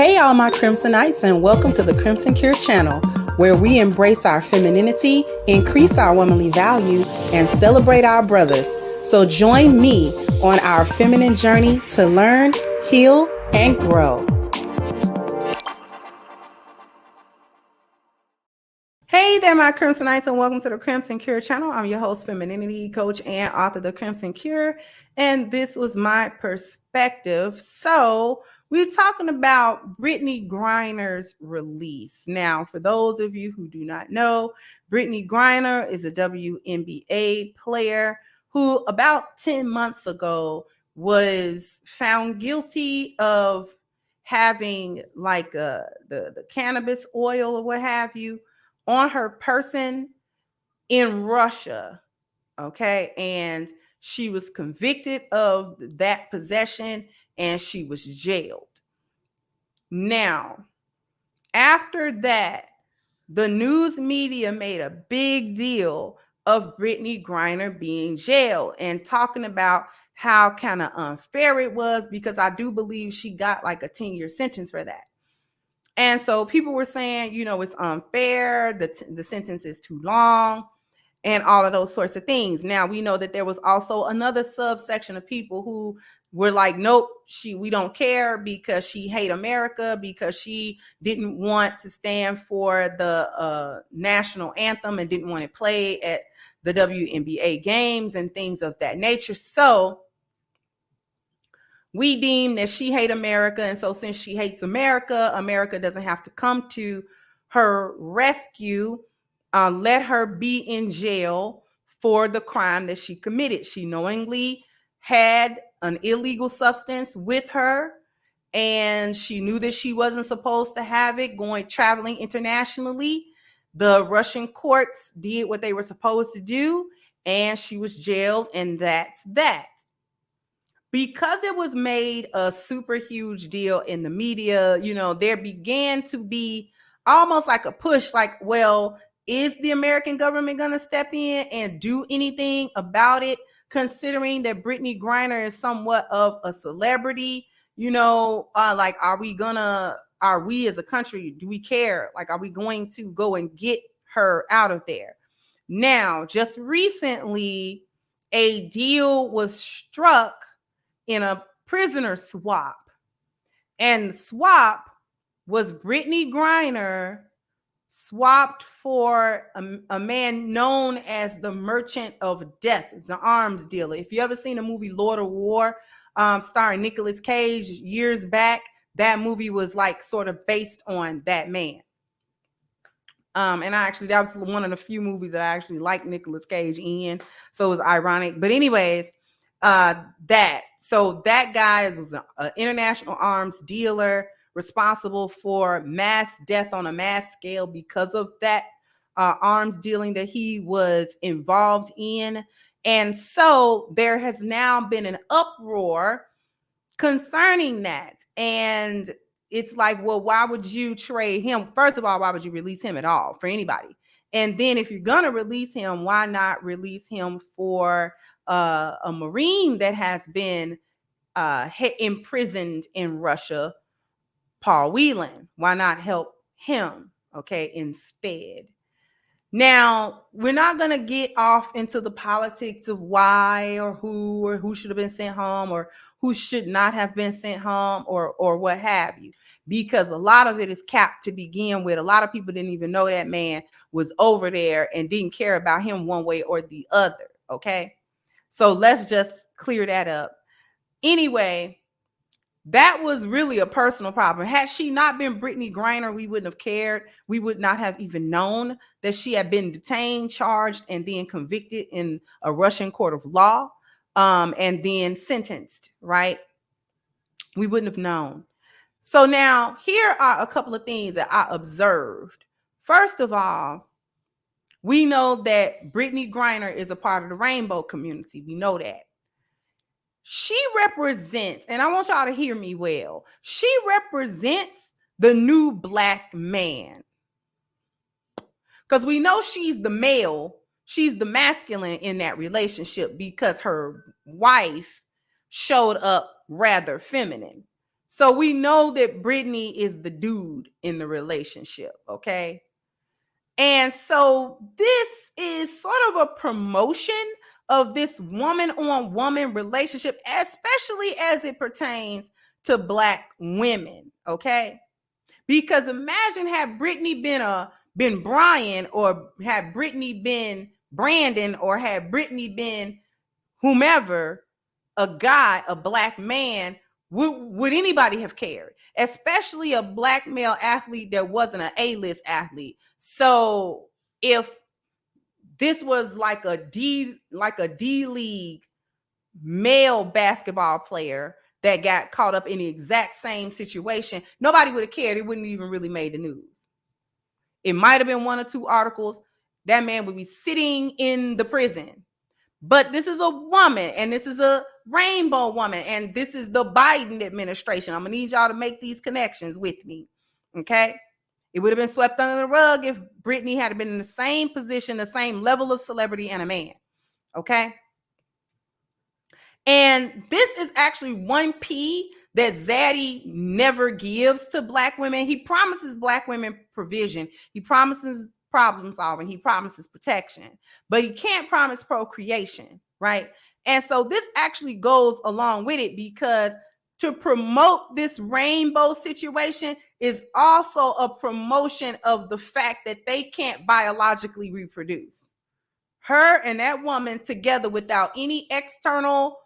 Hey, all my Crimsonites, and welcome to the Crimson Cure channel, where we embrace our femininity, increase our womanly values, and celebrate our brothers. So join me on our feminine journey to learn, heal, and grow. Hey there, my Crimsonites, and welcome to the Crimson Cure channel. I'm your host, femininity coach, and author of The Crimson Cure, and this was my perspective. So we're talking about Brittney Griner's release. Now, for those of you who do not know, Brittney Griner is a WNBA player who about 10 months ago was found guilty of having like the cannabis oil or what have you on her person in Russia, okay? And she was convicted of that possession and she was jailed. Now, after that, the news media made a big deal of Brittney Griner being jailed and talking about how kind of unfair it was, because I do believe she got like a 10-year sentence for that. And so people were saying, you know, it's unfair, the sentence is too long, and all of those sorts of things. Now, we know that there was also another subsection of people who were like, nope, we don't care because she hate America, because she didn't want to stand for the national anthem and didn't want to play at the WNBA games and things of that nature. So we deem that she hate America, and so since she hates America, America doesn't have to come to her rescue. Let her be in jail for the crime that she committed. She knowingly had an illegal substance with her, and she knew that she wasn't supposed to have it traveling internationally. The Russian courts did what they were supposed to do, and she was jailed, and that's that. Because it was made a super huge deal in the media, you know, there began to be almost like a push, like, well, is the American government going to step in and do anything about it, considering that Brittney Griner is somewhat of a celebrity? You know, like, are we as a country, do we care? Like, are we going to go and get her out of there? Now, just recently, a deal was struck in a prisoner swap, and the swap was Brittney Griner swapped for a man known as the Merchant of Death. It's an arms dealer. If you ever seen the movie Lord of War, starring Nicolas Cage years back, that movie was like sort of based on that man. And that was one of the few movies that I actually liked Nicolas Cage in, so it was ironic. But anyways, that guy was an international arms dealer responsible for mass death on a mass scale because of that arms dealing that he was involved in. And so there has now been an uproar concerning that. And it's like, well, why would you trade him? First of all, why would you release him at all for anybody? And then if you're going to release him, why not release him for a Marine that has been imprisoned in Russia, Paul Whelan? Why not help him, okay, instead? Now, we're not going to get off into the politics of why or who should have been sent home or who should not have been sent home or what have you, because a lot of it is capped to begin with. A lot of people didn't even know that man was over there and didn't care about him one way or the other, okay? So let's just clear that up. Anyway, that was really a personal problem. Had she not been Brittney Griner, we wouldn't have cared. We would not have even known that she had been detained, charged, and then convicted in a Russian court of law, and then sentenced, right? We wouldn't have known. So now here are a couple of things that I observed. First of all, we know that Brittney Griner is a part of the rainbow community. We know that. She represents, and I want y'all to hear me well, she represents the new black man. Because we know she's the male, she's the masculine in that relationship because her wife showed up rather feminine. So we know that Brittney is the dude in the relationship, okay? And so this is sort of a promotion of this woman on woman relationship, especially as it pertains to Black women, okay? Because imagine had Brittney been Brian, or had Brittney been Brandon, or had Brittney been whomever, a guy, a Black man, would anybody have cared? Especially a Black male athlete that wasn't an A-list athlete. So if this was like a D league male basketball player that got caught up in the exact same situation, nobody would have cared. It wouldn't even really made the news. It might have been one or two articles. That man would be sitting in the prison. But this is a woman, and this is a rainbow woman, and this is the Biden administration. I'm gonna need y'all to make these connections with me, okay? It would have been swept under the rug if Brittney had been in the same position, the same level of celebrity, and a man, okay? And this is actually one P that Zaddy never gives to Black women. He promises Black women provision. He promises problem solving. He promises protection, but he can't promise procreation, right? And so this actually goes along with it, because to promote this rainbow situation is also a promotion of the fact that they can't biologically reproduce. Her and that woman together without any external,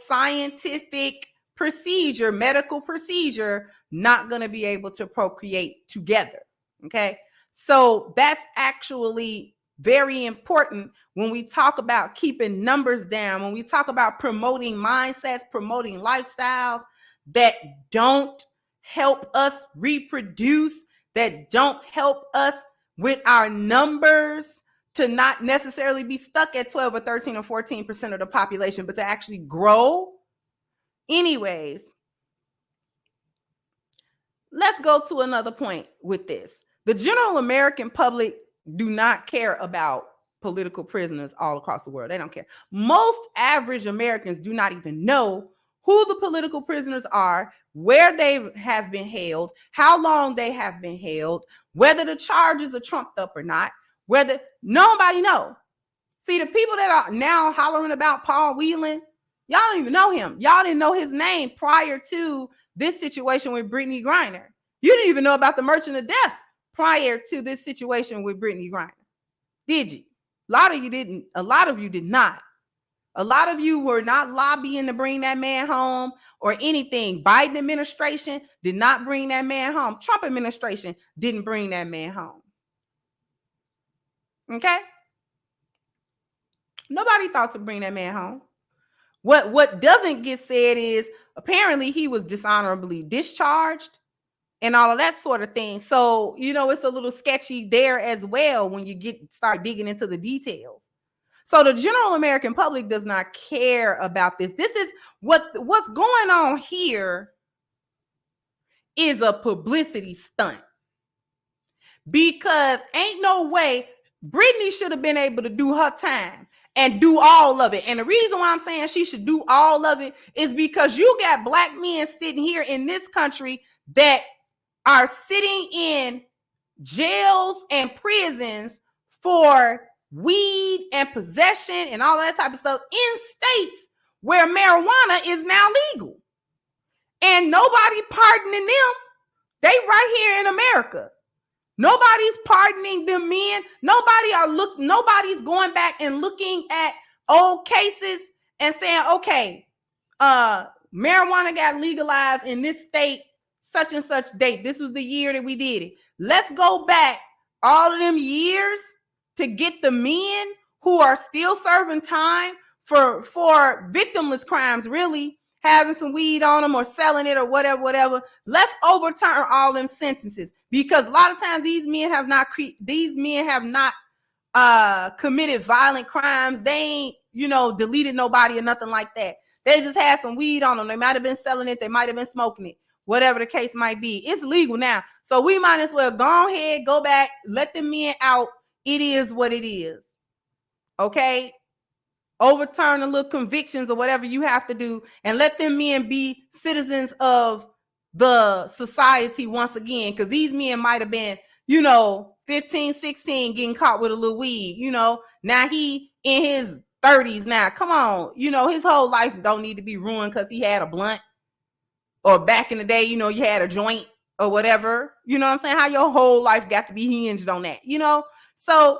scientific procedure, medical procedure, not going to be able to procreate together. Okay. So that's actually very important when we talk about keeping numbers down, when we talk about promoting mindsets, promoting lifestyles that don't help us reproduce, that don't help us with our numbers, to not necessarily be stuck at 12 or 13 or 14% of the population, but to actually grow. Anyways, let's go to another point with this. The general American public do not care about political prisoners all across the world. They don't care. Most average Americans do not even know who the political prisoners are, where they have been held, how long they have been held, whether the charges are trumped up or not, whether nobody know. See, the people that are now hollering about Paul Whelan, y'all don't even know him. Y'all didn't know his name prior to this situation with Brittney Griner. You didn't even know about the Merchant of Death prior to this situation with Brittney Griner. Did you? A lot of you didn't. A lot of you did not. A lot of you were not lobbying to bring that man home or anything. Biden administration did not bring that man home. Trump administration didn't bring that man home. Okay? Nobody thought to bring that man home. What doesn't get said is apparently he was dishonorably discharged and all of that sort of thing. So, it's a little sketchy there as well when you start digging into the details. So the general American public does not care about this. This is what's going on here is a publicity stunt, because ain't no way Brittney should have been able to do her time and do all of it. And the reason why I'm saying she should do all of it is because you got Black men sitting here in this country that are sitting in jails and prisons for weed and possession and all of that type of stuff in states where marijuana is now legal. And nobody pardoning them. They right here in America. Nobody's pardoning them men. Nobody's going back and looking at old cases and saying, okay, marijuana got legalized in this state, such and such date. This was the year that we did it. Let's go back all of them years to get the men who are still serving time for victimless crimes, really having some weed on them or selling it or whatever. Let's overturn all them sentences, because a lot of times these men have not committed violent crimes. They ain't, deleted nobody or nothing like that. They just had some weed on them. They might have been selling it. They might have been smoking it. Whatever the case might be. It's legal now. So we might as well go ahead, go back, let the men out. It is what it is. Okay? overturn the little convictions or whatever you have to do, and let them men be citizens of the society once again. Because these men might have been, 15, 16, getting caught with a little weed. Now he in his 30s now. Come on. His whole life don't need to be ruined because he had a blunt. Or back in the day, you had a joint or whatever. You know what I'm saying? How your whole life got to be hinged on that, So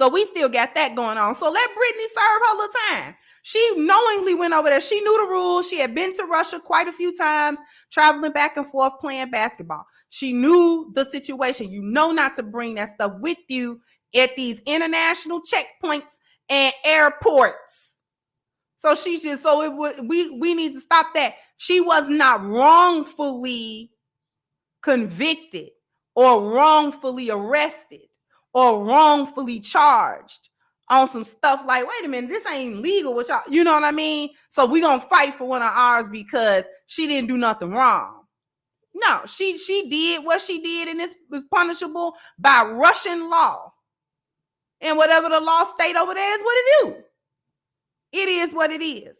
we still got that going on. So let Brittney serve her little time. She knowingly went over there. She knew the rules. She had been to Russia quite a few times, traveling back and forth, playing basketball. She knew the situation. You know not to bring that stuff with you at these international checkpoints and airports. So we need to stop that. She was not wrongfully convicted or wrongfully arrested or wrongfully charged on some stuff like, wait a minute, this ain't legal with y'all. You know what I mean? So we gonna fight for one of ours because she didn't do nothing wrong. No, she did what she did, and this was punishable by Russian law. And whatever the law state over there is what it do. It is what it is.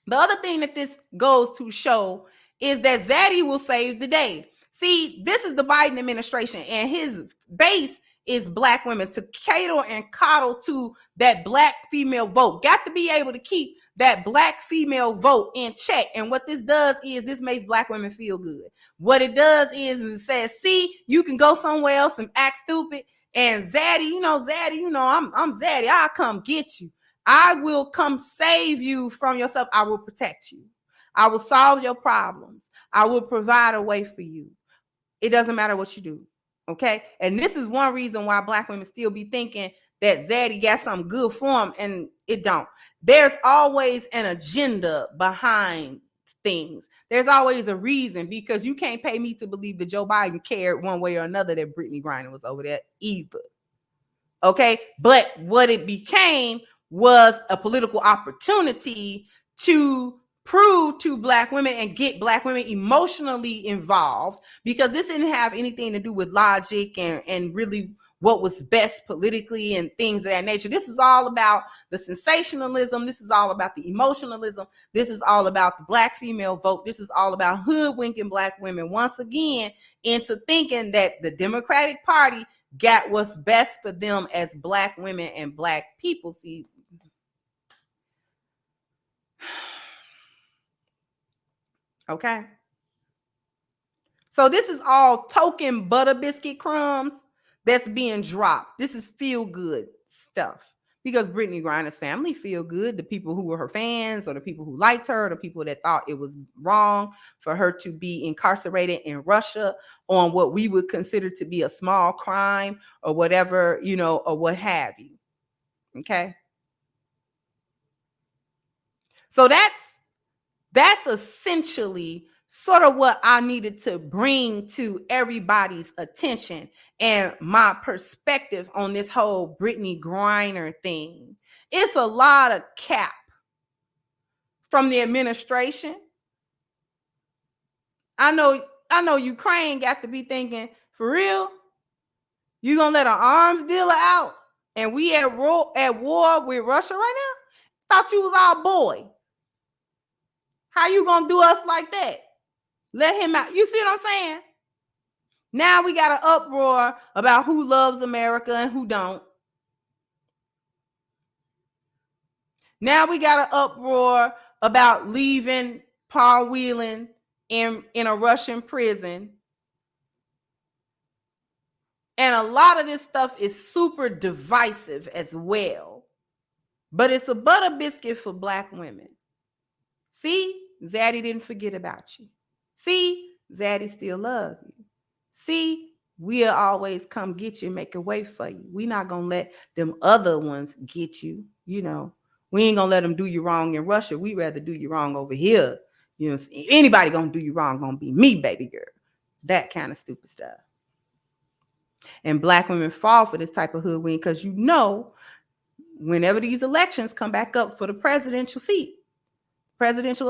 The other thing that this goes to show is that Zaddy will save the day. See, this is the Biden administration, and his base is black women, to cater and coddle to that black female vote. Got to be able to keep that black female vote in check. And what this does is this makes black women feel good. What it does is it says, see, you can go somewhere else and act stupid. And Zaddy, I'm Zaddy. I'll come get you. I will come save you from yourself. I will protect you. I will solve your problems. I will provide a way for you. It doesn't matter what you do. Okay. And this is one reason why black women still be thinking that Zaddy got something good for them, and it don't. There's always an agenda behind things. There's always a reason, because you can't pay me to believe that Joe Biden cared one way or another that Brittney Griner was over there either. Okay. But what it became was a political opportunity to prove to black women and get black women emotionally involved, because this didn't have anything to do with logic and really what was best politically and things of that nature. This is all about the sensationalism. This is all about the emotionalism. This is all about the black female vote. This is all about hoodwinking black women once again into thinking that the Democratic Party got what's best for them as black women and black people. See, okay. So this is all token butter biscuit crumbs that's being dropped. This is feel good stuff, because Brittney Griner's family feel good. The people who were her fans, or the people who liked her, the people that thought it was wrong for her to be incarcerated in Russia on what we would consider to be a small crime or whatever, or what have you. Okay. So that's essentially sort of what I needed to bring to everybody's attention and my perspective on this whole Brittney Griner thing. It's a lot of cap from the administration. I know Ukraine got to be thinking, for real? You gonna let an arms dealer out and we at war with Russia right now? Thought you was our boy. How you gonna do us like that? Let him out. You see what I'm saying? Now we got an uproar about who loves America and who don't. Now we got an uproar about leaving Paul Whelan in a Russian prison. And a lot of this stuff is super divisive as well. But it's a butter biscuit for black women. See, Zaddy didn't forget about you. See, Zaddy still love you. See, we'll always come get you and make a way for you. We're not going to let them other ones get you. We ain't going to let them do you wrong in Russia. We rather do you wrong over here. Anybody going to do you wrong going to be me, baby girl. That kind of stupid stuff. And black women fall for this type of hoodwink because whenever these elections come back up for the presidential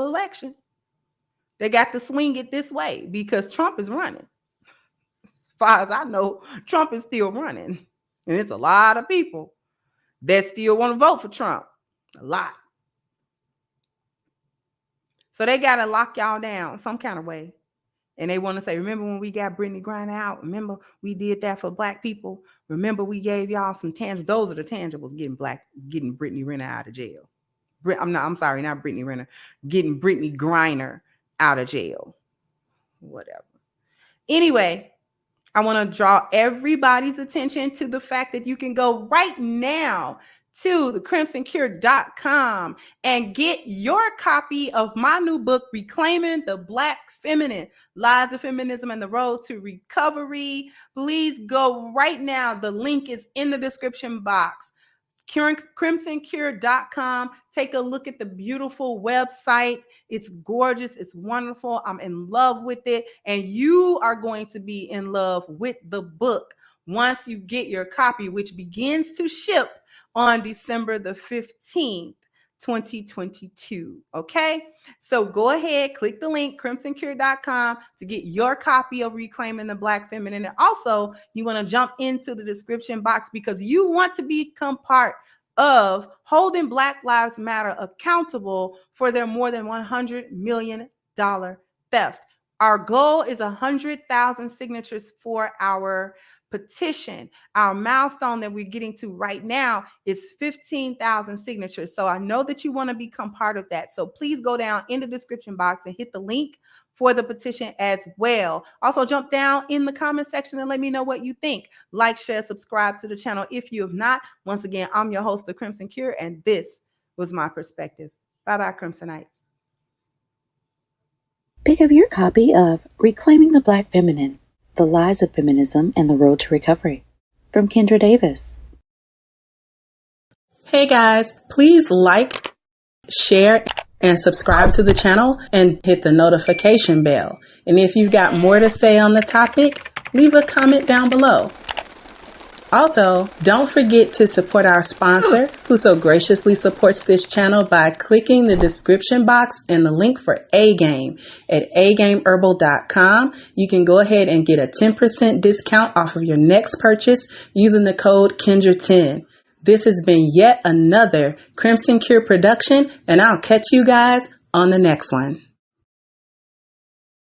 election, they got to swing it this way because Trump is running. As far as I know, Trump is still running. And it's a lot of people that still want to vote for Trump. A lot. So they got to lock y'all down some kind of way. And they want to say, remember when we got Brittney Griner out? Remember we did that for black people? Remember we gave y'all some tangibles? Those are the tangibles getting Brittney Griner out of jail. I'm sorry, not Brittney Griner. Getting Brittney Griner out of jail. Whatever. Anyway, I want to draw everybody's attention to the fact that you can go right now to thecrimsoncure.com and get your copy of my new book, Reclaiming the Black Feminine, Lies of Feminism and the Road to Recovery. Please go right now. The link is in the description box. crimsoncure.com. Take a look at the beautiful website. It's gorgeous. It's wonderful. I'm in love with it. And you are going to be in love with the book once you get your copy, which begins to ship on December the 15th. 2022. Okay, so go ahead, click the link crimsoncure.com to get your copy of Reclaiming the Black Feminine. And also, you want to jump into the description box because you want to become part of holding Black Lives Matter accountable for their more than $100 million theft. Our goal is 100,000 signatures for our petition. Our milestone that we're getting to right now is 15,000 signatures. So I know that you want to become part of that. So please go down in the description box and hit the link for the petition as well. Also jump down in the comment section and let me know what you think. Like, share, subscribe to the channel if you have not. Once again, I'm your host, The Crimson Cure, and this was my perspective. Bye-bye, Crimsonites. Pick up your copy of Reclaiming the Black Feminine, The Lies of Feminism and the Road to Recovery from Kendra Davis. Hey guys, please like, share, and subscribe to the channel and hit the notification bell. And if you've got more to say on the topic, leave a comment down below. Also, don't forget to support our sponsor who so graciously supports this channel by clicking the description box and the link for A-Game at agameherbal.com. You can go ahead and get a 10% discount off of your next purchase using the code Kendra10. This has been yet another Crimson Cure production, and I'll catch you guys on the next one.